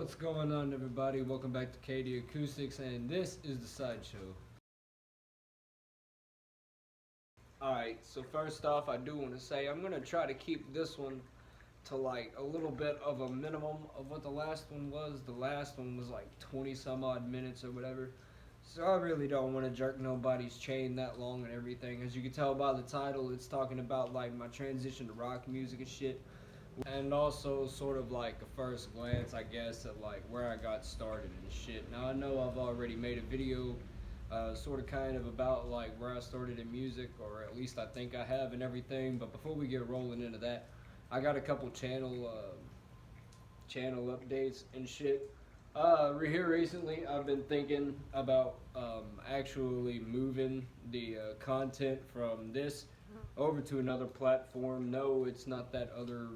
What's going on, everybody? Welcome back to KD Acoustics, and this is the Sideshow. Alright, so first off, I do want to say I'm going to try to keep this one to like a little bit of a minimum of what the last one was. The last one was like 20 some odd minutes or whatever. So I really don't want to jerk nobody's chain that long and everything. As you can tell by the title, it's talking about like my transition to rock music and shit. And also sort of like a first glance, I guess, at like where I got started and shit. Now I know I've already made a video sort of kind of about like where I started in music, or at least I think I have and everything. But before we get rolling into that, I got a couple channel updates and shit. Here recently, I've been thinking about actually moving the content from this over to another platform. No, it's not that other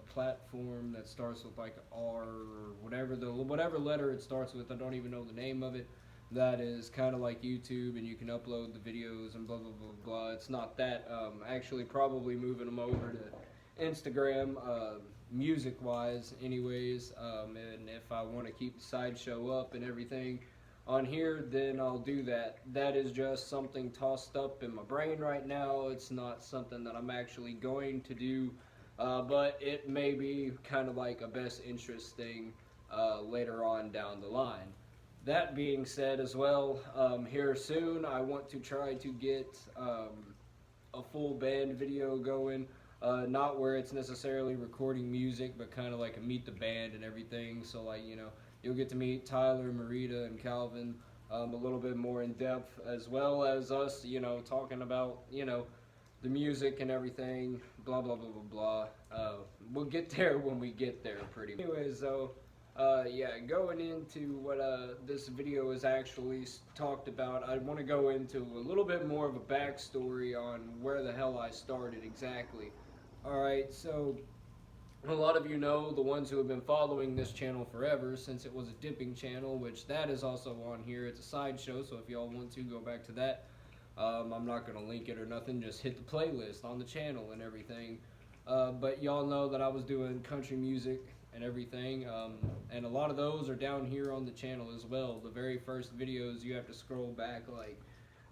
platform that starts with like R or whatever letter it starts with. I don't even know the name of it. That is kind of like YouTube, and you can upload the videos and blah blah blah blah. It's not that. Actually, probably moving them over to Instagram, music wise, anyways. And if I want to keep the Sideshow up and everything on here, then I'll do that. That is just something tossed up in my brain right now. It's not something that I'm actually going to do, but it may be kind of like a best interest thing later on down the line. That being said as well, here soon I want to try to get a full band video going. Not where it's necessarily recording music, but kind of like a meet the band and everything. So like, you'll get to meet Tyler, Marita, and Calvin a little bit more in depth, as well as us, talking about, the music and everything, blah, blah, blah, blah, blah. We'll get there when we get there, pretty much. Anyways, though, yeah, going into what this video is actually talked about, I want to go into a little bit more of a backstory on where the hell I started exactly. Alright, so a lot of you know, the ones who have been following this channel forever, since it was a dipping channel, which that is also on here. It's a Sideshow, so if y'all want to go back to that, I'm not going to link it or nothing, just hit the playlist on the channel and everything. But y'all know that I was doing country music and everything, and a lot of those are down here on the channel as well. The very first videos, you have to scroll back like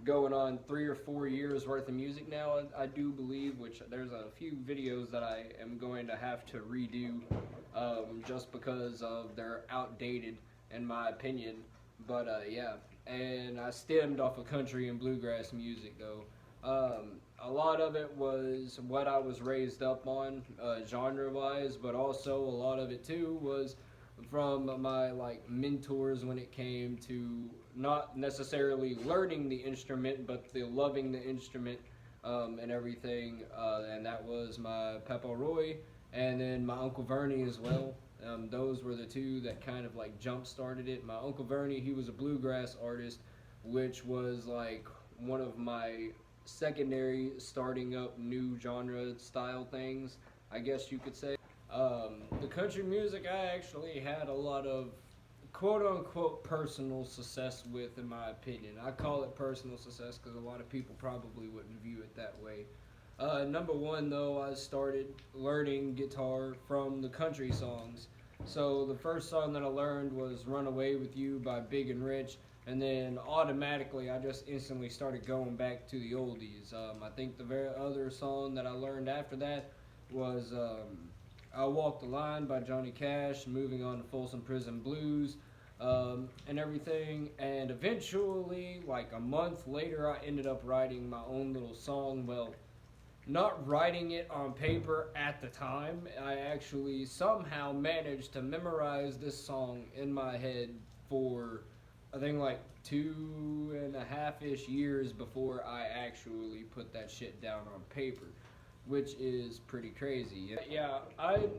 going on 3 or 4 years worth of music now, I do believe, which there's a few videos that I am going to have to redo just because of they're outdated in my opinion. But yeah, and I stemmed off of country and bluegrass music though. A lot of it was what I was raised up on genre wise, but also a lot of it too was from my like mentors when it came to not necessarily learning the instrument, but the loving the instrument and everything. And that was my Papa Roy and then my Uncle Vernie as well. Those were the two that kind of like jump started it. My Uncle Vernie, he was a bluegrass artist, which was like one of my secondary starting up new genre style things, I guess you could say. The country music I actually had a lot of quote-unquote personal success with, in my opinion. I call it personal success because a lot of people probably wouldn't view it that way. Number one, though, I started learning guitar from the country songs. So the first song that I learned was Run Away With You by Big and Rich, and then automatically I just instantly started going back to the oldies. I think the very other song that I learned after that was I Walk the Line by Johnny Cash, moving on to Folsom Prison Blues and everything. And eventually, like a month later, I ended up writing my own little song. Well, not writing it on paper at the time. I actually somehow managed to memorize this song in my head for, I think, like 2.5-ish years before I actually put that shit down on paper, which is pretty crazy. Yeah,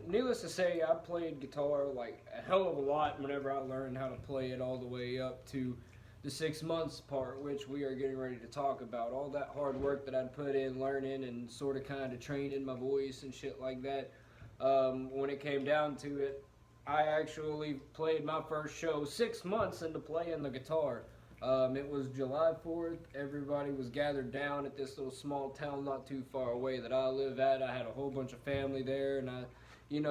needless to say, I played guitar like a hell of a lot whenever I learned how to play it, all the way up to the 6 months part, which we are getting ready to talk about. All that hard work that I'd put in learning and sort of kind of training my voice and shit like that. When it came down to it, I actually played my first show 6 months into playing the guitar. It was July 4th. Everybody was gathered down at this little small town not too far away that I live at. I had a whole bunch of family there, and I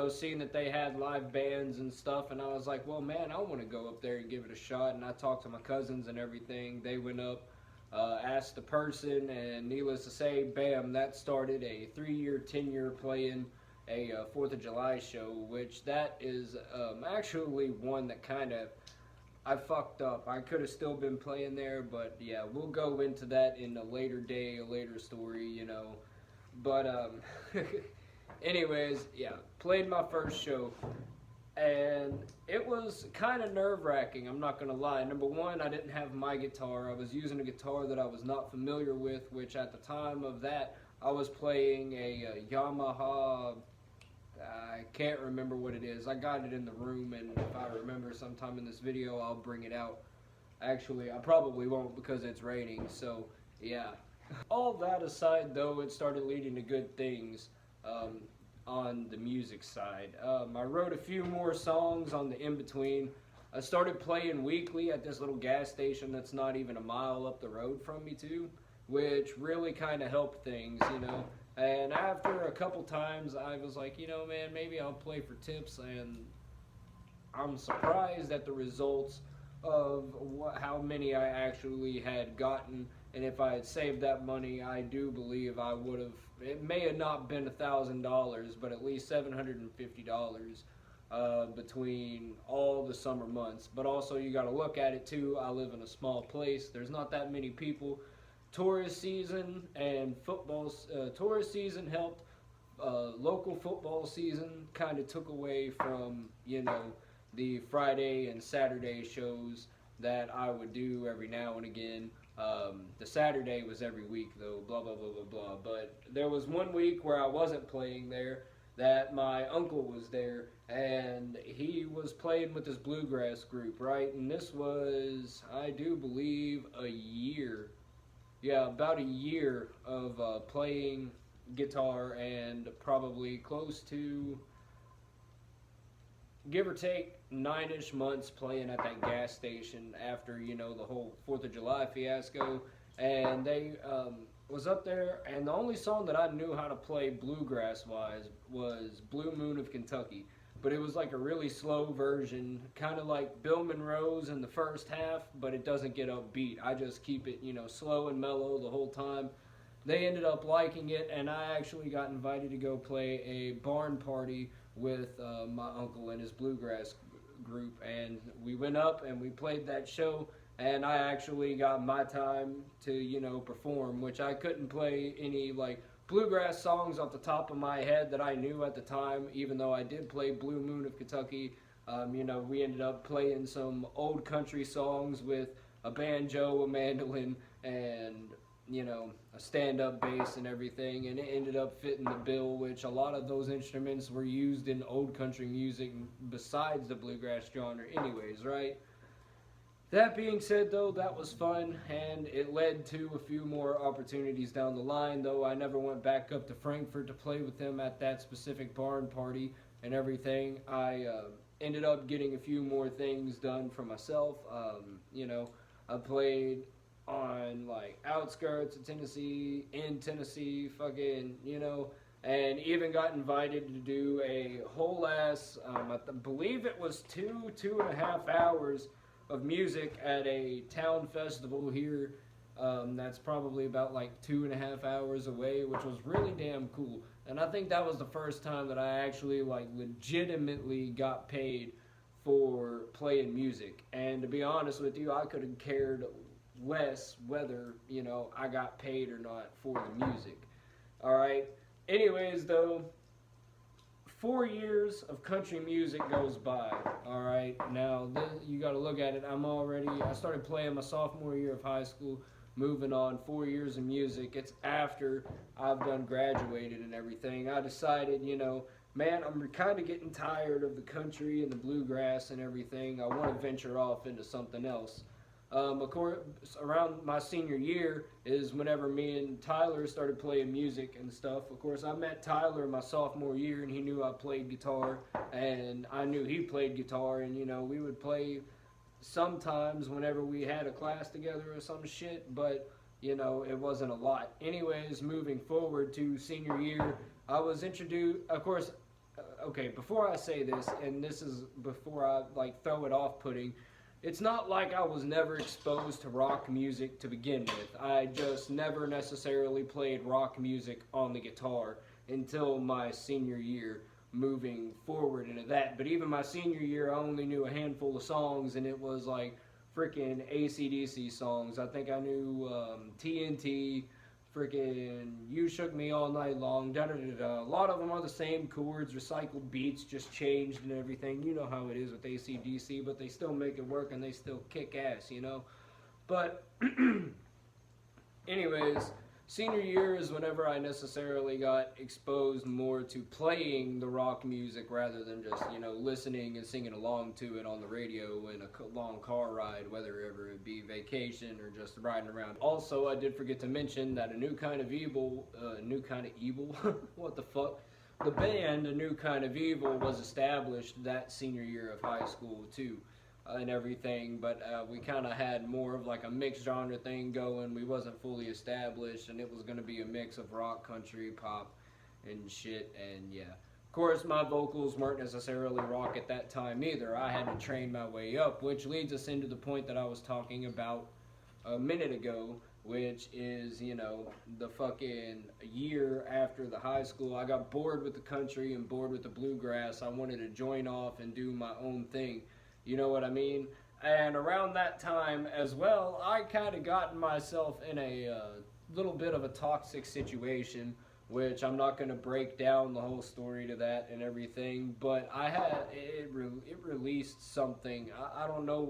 seeing that they had live bands and stuff, and I was like, well, man, I want to go up there and give it a shot. And I talked to my cousins and everything. They went up, asked the person, and needless to say, bam, that started a 3-year, 10-year playing a 4th of July show, which that is actually one that kind of I fucked up. I could have still been playing there, but yeah, we'll go into that in a later day, a later story. But anyways, yeah, played my first show, and it was kind of nerve-wracking, I'm not gonna lie. Number one, I didn't have my guitar. I was using a guitar that I was not familiar with, which at the time of that, I was playing a Yamaha. I can't remember what it is. I got it in the room, and if I remember sometime in this video, I'll bring it out. Actually, I probably won't because it's raining, so yeah. All that aside, though, it started leading to good things on the music side. I wrote a few more songs on the in-between. I started playing weekly at this little gas station that's not even a mile up the road from me, too, which really kind of helped things. And after a couple times, I was like, man, maybe I'll play for tips. And I'm surprised at the results of how many I actually had gotten. And if I had saved that money, I do believe I would have. It may have not been $1,000, but at least $750 between all the summer months. But also, you got to look at it too. I live in a small place. There's not that many people. Tourist season and tourist season helped. Local football season kind of took away from, the Friday and Saturday shows that I would do every now and again. The Saturday was every week, though, blah, blah, blah, blah, blah. But there was one week where I wasn't playing there that my uncle was there, and he was playing with this bluegrass group, right? And this was, I do believe, a year. Yeah, about a year of playing guitar, and probably close to, give or take, 9-ish months playing at that gas station after, the whole 4th of July fiasco. And they was up there, and the only song that I knew how to play bluegrass-wise was Blue Moon of Kentucky. But it was like a really slow version, kind of like Bill Monroe's in the first half, but it doesn't get upbeat. I just keep it, slow and mellow the whole time. They ended up liking it, and I actually got invited to go play a barn party with my uncle and his bluegrass group, and we went up and we played that show, and I actually got my time to, perform, which I couldn't play any, bluegrass songs off the top of my head that I knew at the time, even though I did play Blue Moon of Kentucky. We ended up playing some old country songs with a banjo, a mandolin, and, a stand-up bass and everything, and it ended up fitting the bill, which a lot of those instruments were used in old country music besides the bluegrass genre anyways, right? That being said, though, that was fun, and it led to a few more opportunities down the line, though I never went back up to Frankfurt to play with them at that specific barn party and everything. I ended up getting a few more things done for myself. I played on, outskirts of Tennessee, in Tennessee, and even got invited to do a whole ass, I believe it was 2.5 hours of music at a town festival here that's probably about 2.5 hours away, which was really damn cool. And I think that was the first time that I actually legitimately got paid for playing music. And to be honest with you, I could have cared less whether I got paid or not for the music. Alright, anyways, though, 4 years of country music goes by, alright? Now, you gotta look at it. I started playing my sophomore year of high school, moving on 4 years of music. It's after I've done graduated and everything. I decided, man, I'm kind of getting tired of the country and the bluegrass and everything. I want to venture off into something else. Of course, around my senior year is whenever me and Tyler started playing music and stuff. Of course, I met Tyler my sophomore year, and he knew I played guitar, and I knew he played guitar, and, we would play sometimes whenever we had a class together or some shit, but, it wasn't a lot. Anyways, moving forward to senior year, I was introduced, of course, okay, before I say this, and this is before I like throw it off putting, it's not like I was never exposed to rock music to begin with. I just never necessarily played rock music on the guitar until my senior year, moving forward into that. But even my senior year, I only knew a handful of songs, and it was like freaking AC/DC songs. I think I knew TNT, freaking You Shook Me All Night Long, da da da da. A lot of them are the same chords, recycled beats, just changed and everything. You know how it is with AC/DC, but they still make it work and they still kick ass, you know? But, anyways, senior year is whenever I necessarily got exposed more to playing the rock music rather than just, you know, listening and singing along to it on the radio in a long car ride, whether ever it be vacation or just riding around. Also, I did forget to mention that A New Kind of Evil, what the fuck? The band A New Kind of Evil was established that senior year of high school too. And everything, but we kind of had more of like a mixed genre thing going. We wasn't fully established, and it was going to be a mix of rock, country, pop, and shit. And yeah, of course, my vocals weren't necessarily rock at that time either. I had to train my way up, which leads us into the point that I was talking about a minute ago, which is, you know, the fucking year after the high school. I got bored with the country and bored with the bluegrass. I wanted to join off and do my own thing. You know what I mean? And around that time as well, I kind of gotten myself in a little bit of a toxic situation, which I'm not going to break down the whole story to that and everything, but I had, it released something. I don't know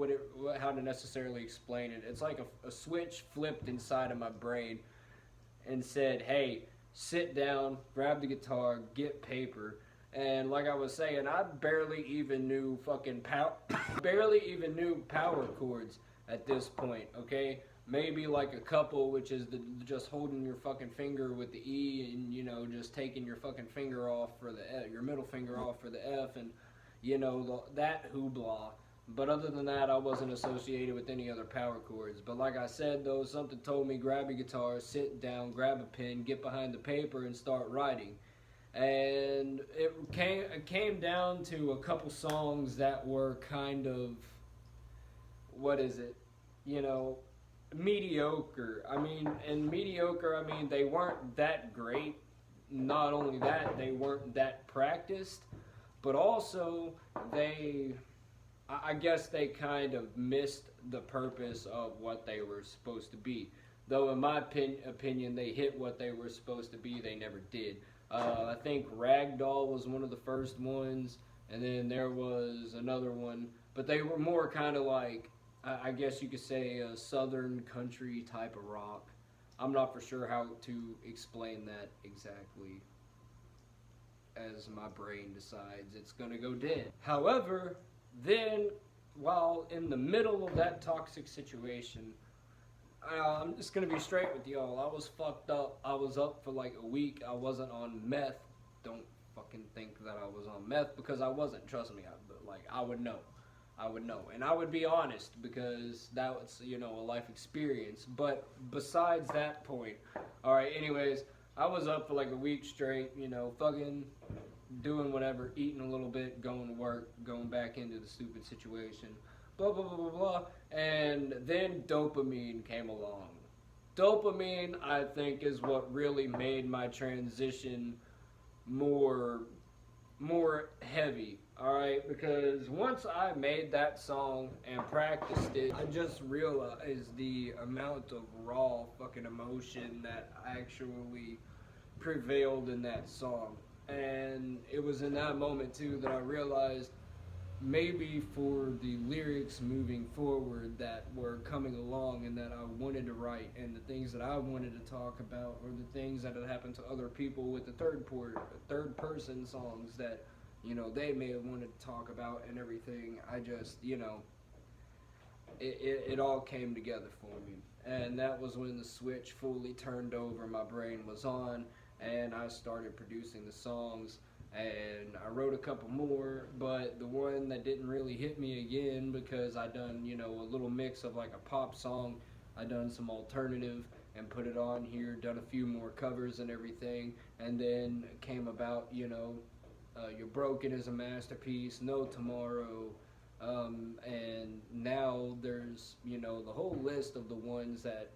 how to necessarily explain it. It's like a switch flipped inside of my brain and said, hey, sit down, grab the guitar, get paper. And like I was saying, I barely even knew power chords at this point, okay? Maybe like a couple, which is just holding your fucking finger with the E and, you know, just taking your fucking finger off for the F, your middle finger off for the F, and, you know, that hoopla. But other than that, I wasn't associated with any other power chords. But like I said, though, something told me grab your guitar, sit down, grab a pen, get behind the paper, and start writing. And it came down to a couple songs that were kind of, what is it, you know, mediocre. I mean, and mediocre, I mean, they weren't that great. Not only that, they weren't that practiced, but also I guess they kind of missed the purpose of what they were supposed to be. Though in my opinion, they hit what they were supposed to be, they never did. I think Ragdoll was one of the first ones, and then there was another one, but they were more kind of like, I guess you could say, a southern country type of rock. I'm not for sure how to explain that exactly, as my brain decides it's gonna go dead. However, then, while in the middle of that toxic situation, I'm just gonna be straight with y'all. I was fucked up. I was up for like a week. I wasn't on meth. Don't fucking think that I was on meth, because I wasn't. Trust me. I would know. I would know, and I would be honest, because that was, you know, a life experience. But besides that point, all right. Anyways, I was up for like a week straight. You know, fucking doing whatever, eating a little bit, going to work, going back into the stupid situation. Blah, blah, blah, blah, blah, and then dopamine came along. Dopamine, I think, is what really made my transition more heavy, alright? Because once I made that song and practiced it, I just realized the amount of raw fucking emotion that actually prevailed in that song. And it was in that moment, too, that I realized maybe for the lyrics moving forward that were coming along and that I wanted to write, and the things that I wanted to talk about, or the things that had happened to other people with the third person songs that, you know, they may have wanted to talk about and everything. I just, you know, it all came together for me. And that was when the switch fully turned over, my brain was on, and I started producing the songs. And I wrote a couple more, but the one that didn't really hit me again, because I done, you know, a little mix of like a pop song, I done some alternative and put it on here, done a few more covers and everything, and then came about, you know, You're Broken is a masterpiece, No Tomorrow, and now there's, you know, the whole list of the ones that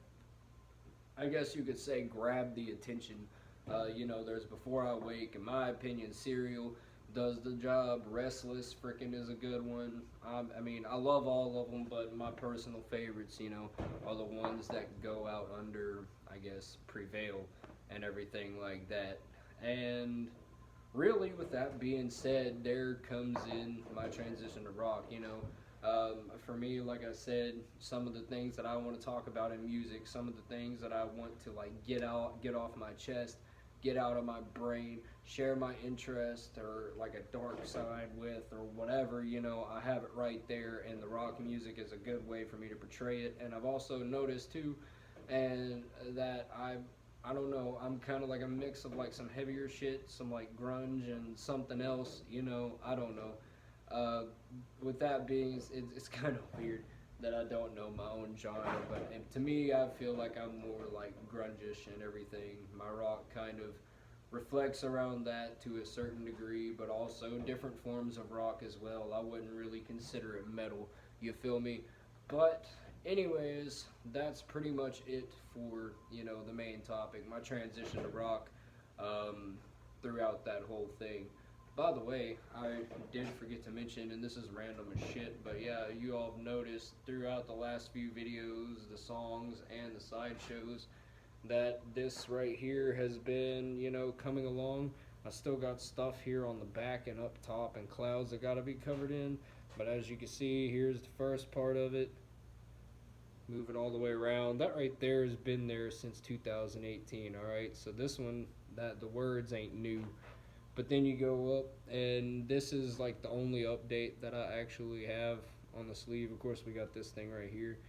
I guess you could say grab the attention. You know, there's Before I Wake, in my opinion, Serial does the job. Restless freaking is a good one. I mean, I love all of them, but my personal favorites, you know, are the ones that go out under, I guess, Prevail and everything like that. And really, with that being said, there comes in my transition to rock. You know, for me, like I said, some of the things that I want to talk about in music, some of the things that I want to like get out, get off my chest, get out of my brain, share my interest or like a dark side with or whatever, you know, I have it right there, and the rock music is a good way for me to portray it. And I've also noticed too, and that I don't know, I'm kind of like a mix of like some heavier shit, some like grunge and something else, you know, I don't know. With that being, it's kind of weird that I don't know my own genre, but to me, I feel like I'm more like grungish and everything. My rock kind of reflects around that to a certain degree, but also different forms of rock as well. I wouldn't really consider it metal, you feel me? But anyways, that's pretty much it for, you know, the main topic, my transition to rock, throughout that whole thing. By the way, I did forget to mention, and this is random as shit, but yeah, you all have noticed throughout the last few videos, the songs and the sideshows, that this right here has been, you know, coming along. I still got stuff here on the back and up top and clouds that gotta be covered in, but as you can see, here's the first part of it. Move it all the way around. That right there has been there since 2018, alright? So this one, that the words ain't new. But then you go up, and this is like the only update that I actually have on the sleeve. Of course, we got this thing right here,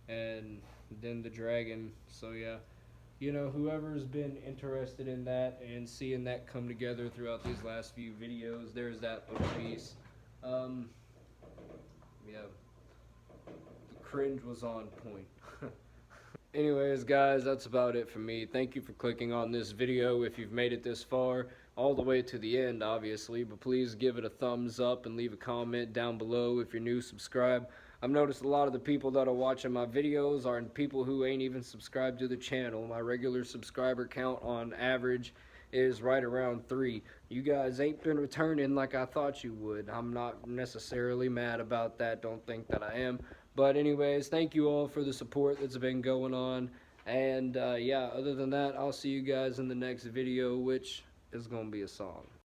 and then the dragon. So yeah, you know, whoever's been interested in that and seeing that come together throughout these last few videos, there's that little piece. Yeah, the cringe was on point. Anyways, guys, that's about it for me. Thank you for clicking on this video if you've made it this far, all the way to the end, obviously, but please give it a thumbs up and leave a comment down below. If you're new, subscribe. I've noticed a lot of the people that are watching my videos are people who ain't even subscribed to the channel. My regular subscriber count on average is right around 3. You guys ain't been returning like I thought you would. I'm not necessarily mad about that. Don't think that I am. But anyways, thank you all for the support that's been going on. And yeah, other than that, I'll see you guys in the next video, which is going to be a song.